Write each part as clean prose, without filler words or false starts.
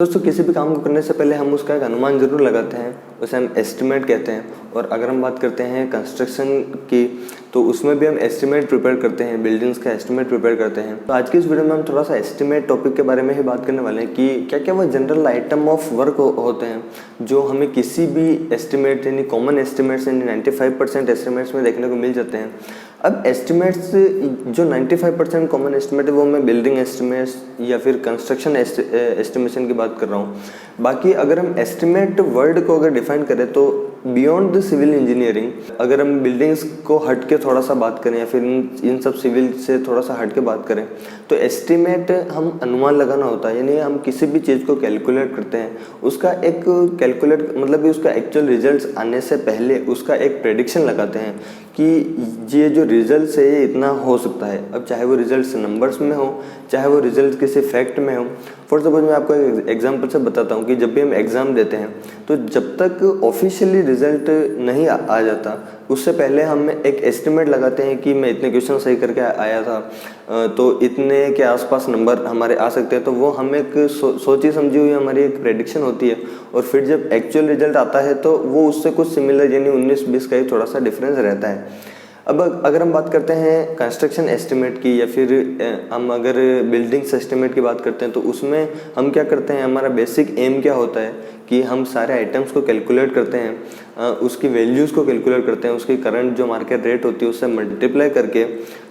दोस्तों किसी भी काम को करने से पहले हम उसका एक अनुमान ज़रूर लगाते हैं, उसे हम एस्टिमेट कहते हैं। और अगर हम बात करते हैं कंस्ट्रक्शन की, तो उसमें भी हम एस्टिमेट प्रिपेयर करते हैं, बिल्डिंग्स का एस्टिमेट प्रिपेयर करते हैं। तो आज की इस वीडियो में हम थोड़ा सा एस्टिमेट टॉपिक के बारे में ही बात करने वाले हैं कि क्या क्या वो जनरल आइटम ऑफ वर्क होते हैं जो हमें किसी भी एस्टिमेट यानी कॉमन एस्टिमेट्स यानी 95% एस्टिमेट्स में देखने को मिल जाते हैं। अब एस्टिमेट्स जो 95% कॉमन एस्टिमेट है वो मैं बिल्डिंग एस्टिमेट्स या फिर कंस्ट्रक्शन एस्टिमेशन की बात कर रहा हूँ। बाकी अगर हम एस्टिमेट वर्ड को अगर डिफाइन करें तो बियॉन्ड द सिविल इंजीनियरिंग, अगर हम बिल्डिंग्स को हट के थोड़ा सा बात करें या फिर इन सब सिविल से थोड़ा सा हट के बात करें तो एस्टिमेट हम अनुमान लगाना होता है। यानी हम किसी भी चीज़ को कैलकुलेट करते हैं, उसका एक कैलकुलेट मतलब उसका एक्चुअल रिजल्ट्स आने से पहले उसका एक प्रेडिक्शन लगाते हैं कि ये जो रिजल्ट है ये इतना हो सकता है। अब चाहे वो रिजल्ट्स नंबर्स में हो, चाहे वो रिजल्ट किसी फैक्ट में हो। फॉर सपोज मैं आपको एक एग्जांपल से बताता हूँ कि जब भी हम एग्ज़ाम देते हैं तो जब तक ऑफिशियली रिजल्ट नहीं आ जाता उससे पहले हम एक एस्टिमेट लगाते हैं कि मैं इतने क्वेश्चन सही करके आया था तो इतने के आसपास नंबर हमारे आ सकते हैं। तो वो हम एक सोची समझी हुई हमारी एक प्रेडिक्शन होती है और फिर जब एक्चुअल रिजल्ट आता है तो वो उससे कुछ सिमिलर यानी 19-20 का ही थोड़ा सा डिफरेंस रहता है। अब अगर हम बात करते हैं कंस्ट्रक्शन एस्टिमेट की या फिर हम अगर बिल्डिंग्स एस्टिमेट की बात करते हैं तो उसमें हम क्या करते हैं, हमारा बेसिक एम क्या होता है कि हम सारे आइटम्स को कैलकुलेट करते हैं, उसकी वैल्यूज़ को कैलकुलेट करते हैं, उसकी करंट जो मार्केट रेट होती है उससे मल्टीप्लाई करके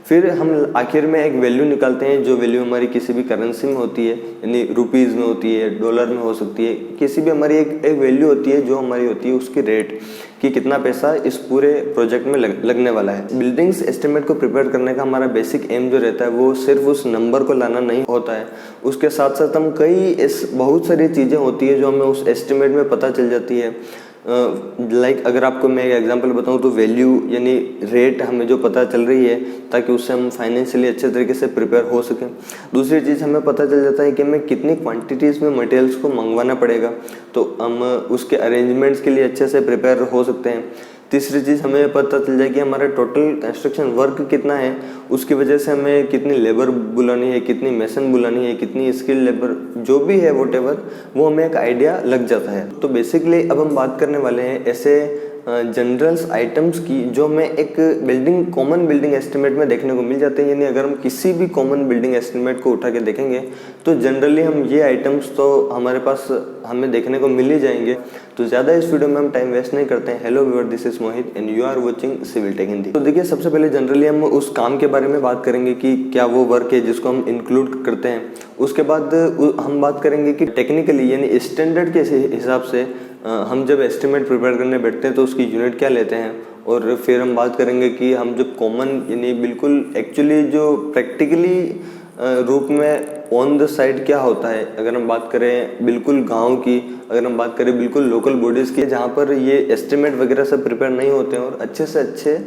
फिर हम आखिर में एक वैल्यू निकालते हैं जो वैल्यू हमारी किसी भी करेंसी में होती है, यानी रुपीज़ में होती है, डॉलर में हो सकती है, किसी भी हमारी एक वैल्यू होती है जो हमारी होती है उसकी रेट कि कितना पैसा इस पूरे प्रोजेक्ट में लगने वाला है। बिल्डिंग्स एस्टिमेट को प्रिपेयर करने का हमारा बेसिक एम जो रहता है वो सिर्फ उस नंबर को लाना नहीं होता है, उसके साथ साथ हम बहुत सारी चीज़ें होती है जो हमें उस एस्टिमेट में पता चल जाती है। अगर आपको मैं एक एग्जांपल बताऊं तो वैल्यू यानी रेट हमें जो पता चल रही है ताकि उससे हम फाइनेंशियली अच्छे तरीके से प्रिपेयर हो सकें। दूसरी चीज़ हमें पता चल जाता है कि हमें कितनी क्वांटिटीज़ में मटेरियल्स को मंगवाना पड़ेगा तो हम उसके अरेंजमेंट्स के लिए अच्छे से प्रिपेयर हो सकते हैं। तीसरी चीज़ हमें पता चल जाए कि हमारा टोटल कंस्ट्रक्शन वर्क कितना है, उसकी वजह से हमें कितनी लेबर बुलानी है, कितनी मेसन बुलानी है, कितनी स्किल लेबर जो भी है वोटेवर वो हमें एक आइडिया लग जाता है। तो बेसिकली अब हम बात करने वाले हैं ऐसे जनरल्स आइटम्स की जो हमें एक कॉमन बिल्डिंग एस्टिमेट में देखने को मिल जाते हैं। यानी अगर हम किसी भी कॉमन बिल्डिंग एस्टिमेट को उठा के देखेंगे तो जनरली हम ये आइटम्स तो हमारे पास हमें देखने को मिल ही जाएंगे। तो ज़्यादा इस वीडियो में हम टाइम वेस्ट नहीं करते हैं। Hello viewer, this is Mohit and you are watching civil tech Hindi. तो देखिए, सबसे पहले जनरली हम उस काम के बारे में बात करेंगे कि क्या वो वर्क है जिसको हम इंक्लूड करते हैं। उसके बाद हम बात करेंगे कि टेक्निकली यानी स्टैंडर्ड के हिसाब से हम जब एस्टिमेट प्रिपेयर करने बैठते हैं तो उसकी यूनिट क्या लेते हैं। और फिर हम बात करेंगे कि हम जो कॉमन यानी बिल्कुल एक्चुअली जो प्रैक्टिकली रूप में ऑन द साइड क्या होता है। अगर हम बात करें बिल्कुल गांव की, अगर हम बात करें बिल्कुल लोकल बॉडीज़ की जहाँ पर ये एस्टिमेट वगैरह सब प्रिपेयर नहीं होते हैं और अच्छे से अच्छे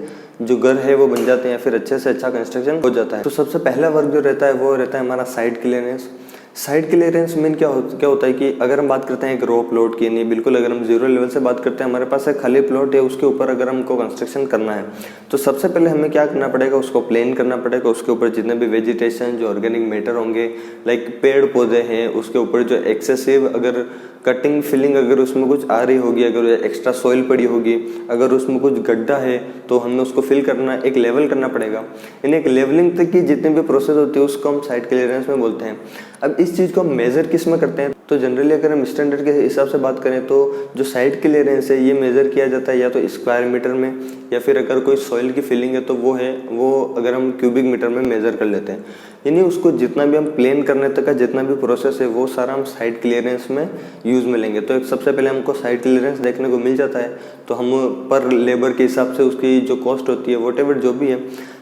जो घर है वो बन जाते हैं या फिर अच्छे से अच्छा कंस्ट्रक्शन हो जाता है। तो सबसे पहला वर्क जो रहता है वो रहता है हमारा site clearance. Site clearance mean क्या होता है कि अगर हम बात करते हैं एक रो प्लॉट की, नहीं बिल्कुल अगर हम जीरो लेवल से बात करते हैं, हमारे पास एक खाली प्लॉट है, उसके ऊपर अगर हमको कंस्ट्रक्शन करना है तो सबसे पहले हमें क्या करना पड़ेगा, उसको प्लेन करना पड़ेगा। उसके ऊपर जितने भी वेजिटेशन जो ऑर्गेनिक मैटर होंगे लाइक पेड़ पौधे हैं, उसके ऊपर जो एक्सेसिव अगर कटिंग फिलिंग अगर उसमें कुछ आ रही होगी, अगर एक्स्ट्रा सॉइल पड़ी होगी, अगर उसमें कुछ गड्ढा है तो हमें उसको फिल करना, एक लेवल करना पड़ेगा। यानी एक लेवलिंग तक की जितनी भी प्रोसेस होती है उसको हम साइट क्लियरेंस में बोलते हैं। अब इस चीज़ को हम मेज़र किस में करते हैं तो जनरली अगर हम स्टैंडर्ड के हिसाब से बात करें तो जो साइट क्लियरेंस है ये मेज़र किया जाता है या तो स्क्वायर मीटर में, या फिर अगर कोई सॉइल की फिलिंग है तो वो अगर हम क्यूबिक मीटर में मेज़र कर लेते हैं। यानी उसको जितना भी हम प्लेन करने तक का जितना भी प्रोसेस है वो सारा हम साइट क्लियरेंस में यूज़ में लेंगे। तो एक सबसे पहले हमको साइट क्लियरेंस देखने को मिल जाता है तो हम पर लेबर के हिसाब से उसकी जो कॉस्ट होती है वॉटेवर जो भी है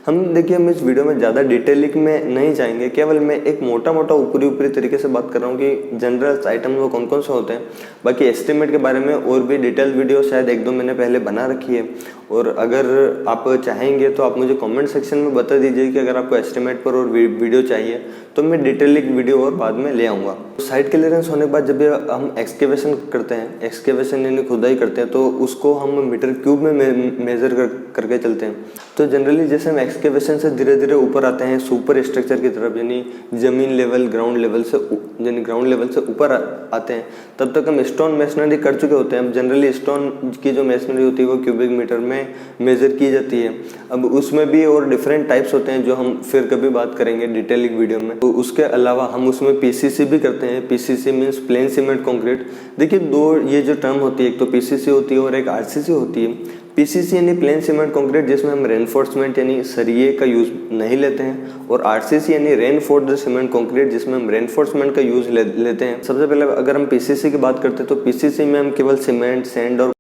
हम देखिए, हम इस वीडियो में ज़्यादा डिटेलिंग में नहीं जाएंगे, केवल मैं एक मोटा ऊपरी तरीके से बात कर रहा हूँ कि जनरल आइटम वो कौन कौन से होते हैं। बाकी एस्टिमेट के बारे में और भी डिटेल वीडियो शायद 1-2 महीने पहले बना रखी है और अगर आप चाहेंगे तो आप मुझे कमेंट सेक्शन में बता दीजिए कि अगर आपको एस्टिमेट पर और वीडियो चाहिए तो मैं डिटेलिंग वीडियो और बाद में ले आऊँगा। साइट क्लियरेंस होने के बाद जब हम एक्सकेवेशन करते हैं, एक्सकेवेशन यानी खुदाई करते हैं, तो उसको हम मीटर क्यूब में मेज़र करके चलते हैं। तो जनरली जैसे हम एक्सकेवेशन से धीरे धीरे ऊपर आते हैं सुपर स्ट्रक्चर की तरफ, यानी ज़मीन लेवल ग्राउंड लेवल से ऊपर आते हैं, तब तक हम स्टोन मेसनरी कर चुके होते हैं। अब जनरली स्टोन की जो मेसनरी होती है वो क्यूबिक मीटर में मेज़र की जाती है। अब उसमें भी और डिफरेंट टाइप्स होते हैं जो हम फिर कभी बात करेंगे डिटेलिंग वीडियो में। तो उसके अलावा हम उसमें पीसीसी भी करते हैं। PCC means plane cement concrete. देखिए दो ये जो टर्म होती है, एक तो पीसीसी होती है और एक आरसीसी होती है। पीसीसी यानी प्लेन सीमेंट कंक्रीट, जिसमें हम रेनफोर्समेंट यानी सरिये का यूज़ नहीं लेते हैं, और आरसीसी यानी रेनफोर्स्ड सीमेंट कंक्रीट, जिसमें हम रेनफोर्समेंट का यूज़ लेते हैं। सबसे पहले अगर हम पीसीसी की बात करते हैं तो पीसीसी में हम केवल सीमेंट, सैंड और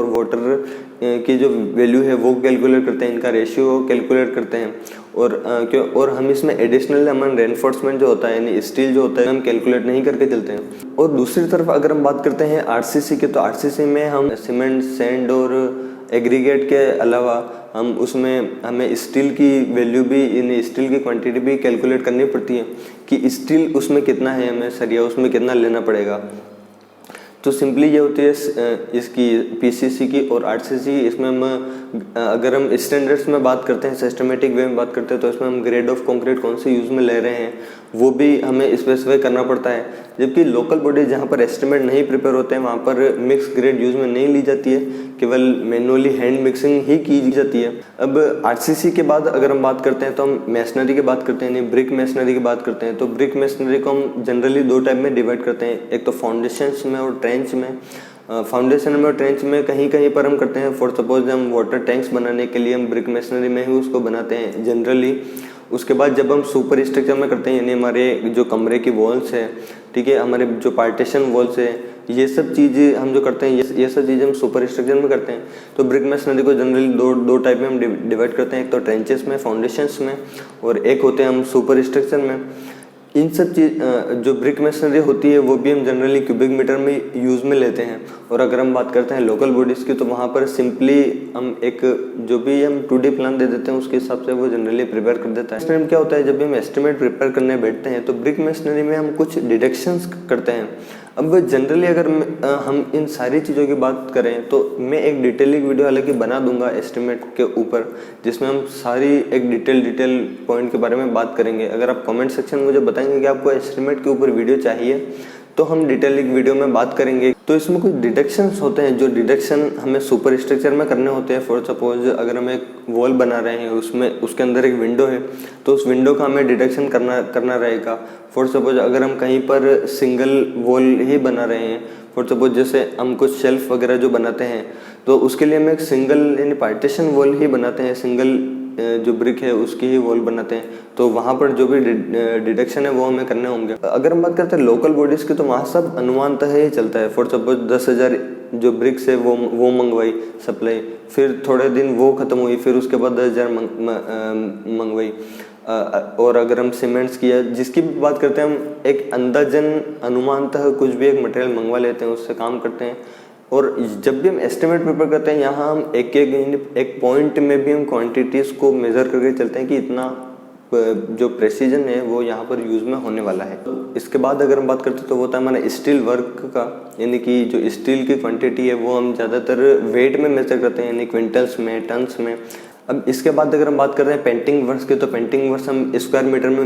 वाटर की जो वैल्यू है वो कैलकुलेट करते हैं, इनका रेशियो कैलकुलेट करते हैं। और हम इसमें एडिशनल हम रेनफोर्समेंट जो होता है यानी स्टील जो होता है हम कैलकुलेट नहीं करके चलते हैं। और दूसरी तरफ अगर हम बात करते हैं आरसीसी की, तो आरसीसी में हम सीमेंट, सैंड और एग्रीगेट के अलावा हमें स्टील की वैल्यू भी यानी स्टील की क्वांटिटी भी कैलकुलेट करनी पड़ती है कि स्टील उसमें कितना है, हमें सरिया उसमें कितना लेना पड़ेगा। तो सिंपली ये होती है इसकी पीसीसी की और आरसीसी। इसमें हम अगर हम स्टैंडर्ड्स में बात करते हैं, सिस्टमेटिक वे में बात करते हैं, तो इसमें हम ग्रेड ऑफ कंक्रीट कौन से यूज़ में ले रहे हैं वो भी हमें स्पेसिफाई करना पड़ता है। जबकि लोकल बॉडी जहाँ पर एस्टिमेट नहीं प्रिपेयर होते हैं वहाँ पर मिक्स ग्रेड यूज़ में नहीं ली जाती है, केवल मैनुअली हैंड मिक्सिंग ही की जाती है। अब आरसीसी के बाद अगर हम बात करते हैं तो हम मैसनरी की बात करते हैं, यानी ब्रिक मैसनरी की बात करते हैं। तो ब्रिक मैसनरी को हम जनरली दो टाइप में डिवाइड करते हैं, एक तो फाउंडेशंस में और ट्रेंच में। फाउंडेशन में और ट्रेंच में कहीं कहीं पर हम करते हैं। फॉर सपोज हम वाटर टैंक्स बनाने के लिए हम ब्रिक मैसनरी में ही उसको बनाते हैं जनरली। उसके बाद जब हम सुपर स्ट्रक्चर में करते हैं, यानी हमारे जो कमरे की वॉल्स है, ठीक है, हमारे जो पार्टीशन वॉल्स है, ये सब चीज़ें हम जो करते हैं, ये सब चीज़ें हम सुपर स्ट्रक्चर में करते हैं। तो ब्रिक मैसनरी को जनरली दो टाइप में हम डिवाइड करते हैं, एक तो ट्रेंचेस में, फाउंडेशंस में, और एक होते हैं हम सुपर स्ट्रक्चर में। इन सब चीज़ जो ब्रिक मैसनरी होती है वो भी हम जनरली क्यूबिक मीटर में यूज़ में लेते हैं। और अगर हम बात करते हैं लोकल बॉडीज़ की, तो वहाँ पर सिंपली हम एक जो भी हम 2D प्लान दे देते हैं उसके हिसाब से वो जनरली प्रिपेयर कर देता है। एस्टिमेट क्या होता है, जब भी हम एस्टिमेट प्रिपेयर करने बैठते हैं तो ब्रिक मैसनरी में हम कुछ डिडक्शंस करते हैं। अब जनरली अगर हम इन सारी चीज़ों की बात करें तो मैं एक डिटेलिंग वीडियो हालांकि बना दूंगा एस्टिमेट के ऊपर, जिसमें हम सारी एक डिटेल पॉइंट के बारे में बात करेंगे। अगर आप कमेंट सेक्शन में मुझे बताएंगे कि आपको एस्टिमेट के ऊपर वीडियो चाहिए तो हम डिटेलिंग वीडियो में बात करेंगे। तो इसमें कुछ डिडक्शंस होते हैं, जो डिडक्शन हमें सुपर स्ट्रक्चर में करने होते हैं। फॉर सपोज अगर हम एक वॉल बना रहे हैं, उसके अंदर एक विंडो है, तो उस विंडो का हमें डिडक्शन करना रहेगा। फॉर सपोज अगर हम कहीं पर सिंगल वॉल ही बना रहे हैं, फॉर सपोज जैसे हम कुछ शेल्फ वगैरह जो बनाते हैं, तो उसके लिए हम एक सिंगल यानी पार्टीशन वॉल ही बनाते हैं, सिंगल जो ब्रिक है उसकी ही वॉल बनाते हैं। तो वहाँ पर जो भी डिडक्शन है वो हमें करने होंगे। अगर हम बात करते हैं लोकल बॉडीज़ की, तो वहाँ सब अनुमानतः ही चलता है। फॉर सपोज 10,000 जो ब्रिक्स है वो मंगवाई सप्लाई, फिर थोड़े दिन वो ख़त्म हुई, फिर उसके बाद 10,000 मंगवाई। और अगर हम सीमेंट्स की जिसकी भी बात करते हैं, हम एक अंदाजन अनुमानतः कुछ भी एक मटेरियल मंगवा लेते हैं, उससे काम करते हैं। और जब भी हम एस्टिमेट प्रिपेयर करते हैं, यहाँ हम एक पॉइंट में भी हम क्वांटिटीज़ को मेज़र करके चलते हैं कि इतना जो प्रेसिजन है वो यहाँ पर यूज़ में होने वाला है। इसके बाद अगर हम बात करते हैं तो वो होता है हमारा स्टील वर्क का, यानी कि जो स्टील की क्वांटिटी है वो हम ज़्यादातर वेट में मेज़र करते हैं, यानी क्विंटल्स में, टन्स में। अब इसके बाद अगर हम बात करते हैं पेंटिंग वर्क्स की, तो पेंटिंग वर्क्स हम स्क्वायर मीटर में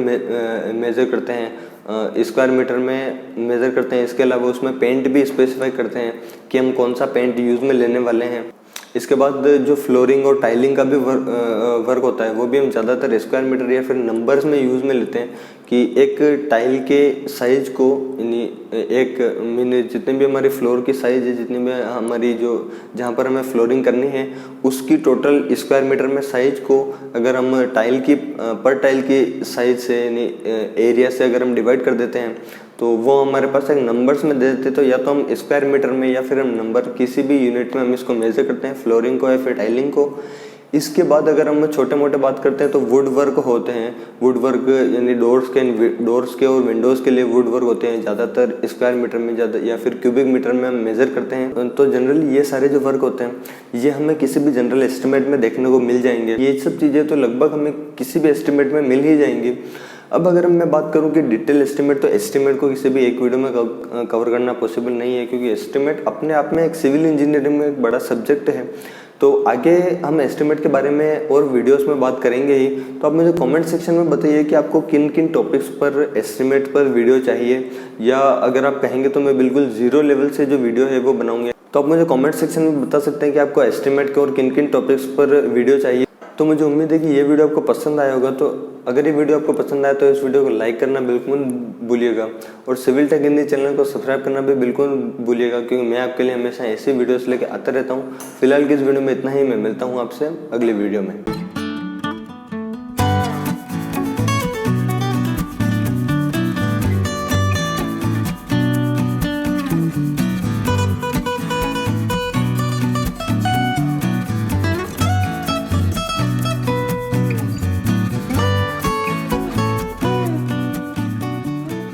मेज़र करते हैं, स्क्वायर मीटर में मेज़र करते हैं। इसके अलावा उसमें पेंट भी स्पेसिफाई करते हैं कि हम कौन सा पेंट यूज़ में लेने वाले हैं। इसके बाद जो फ्लोरिंग और टाइलिंग का भी वर्क होता है वो भी हम ज़्यादातर स्क्वायर मीटर या फिर नंबर्स में यूज़ में लेते हैं कि एक टाइल के साइज को, यानी एक जितने भी हमारी फ्लोर की साइज़ है, जितनी भी हमारी जो जहाँ पर हमें फ्लोरिंग करनी है उसकी टोटल स्क्वायर मीटर में साइज को अगर हम टाइल की पर टाइल की साइज से यानी एरिया से अगर हम डिवाइड कर देते हैं तो वो हमारे पास एक नंबर्स में दे देते। तो या तो हम स्क्वायर मीटर में या फिर हम नंबर किसी भी यूनिट में हम इसको मेज़र करते हैं, फ्लोरिंग को या फिर टाइलिंग को। इसके बाद अगर हम छोटे मोटे बात करते हैं तो वुड वर्क होते हैं। वुड वर्क यानी डोर्स के और विंडोज़ के लिए वुड वर्क होते हैं, ज़्यादातर स्क्वायर मीटर में ज़्यादा या फिर क्यूबिक मीटर में हम मेज़र करते हैं। तो जनरली ये सारे जो वर्क होते हैं ये हमें किसी भी जनरल एस्टिमेट में देखने को मिल जाएंगे। ये सब चीज़ें तो लगभग हमें किसी भी एस्टिमेट में मिल ही जाएंगी। अब अगर मैं बात करूं कि डिटेल एस्टिमेट, तो एस्टिमेट को किसी भी एक वीडियो में कवर करना पॉसिबल नहीं है, क्योंकि एस्टिमेट अपने आप में एक सिविल इंजीनियरिंग में एक बड़ा सब्जेक्ट है। तो आगे हम एस्टिमेट के बारे में और वीडियोस में बात करेंगे ही। तो आप मुझे कमेंट सेक्शन में बताइए कि आपको किन किन टॉपिक्स पर एस्टिमेट पर वीडियो चाहिए, या अगर आप कहेंगे तो मैं बिल्कुल ज़ीरो लेवल से जो वीडियो है वो बनाऊंगा। तो आप मुझे कमेंट सेक्शन में बता सकते हैं कि आपको एस्टिमेट के और किन किन टॉपिक्स पर वीडियो चाहिए। तो मुझे उम्मीद है कि ये वीडियो आपको पसंद आया होगा। तो अगर ये वीडियो आपको पसंद आया तो इस वीडियो को लाइक करना बिल्कुल भूलिएगा, और सिविल टेक हिंदी चैनल को सब्सक्राइब करना भी बिल्कुल भूलिएगा, क्योंकि मैं आपके लिए हमेशा ऐसी वीडियोस लेके आता रहता हूँ। फिलहाल की इस वीडियो में इतना ही। मैं मिलता हूँ आपसे अगली वीडियो में।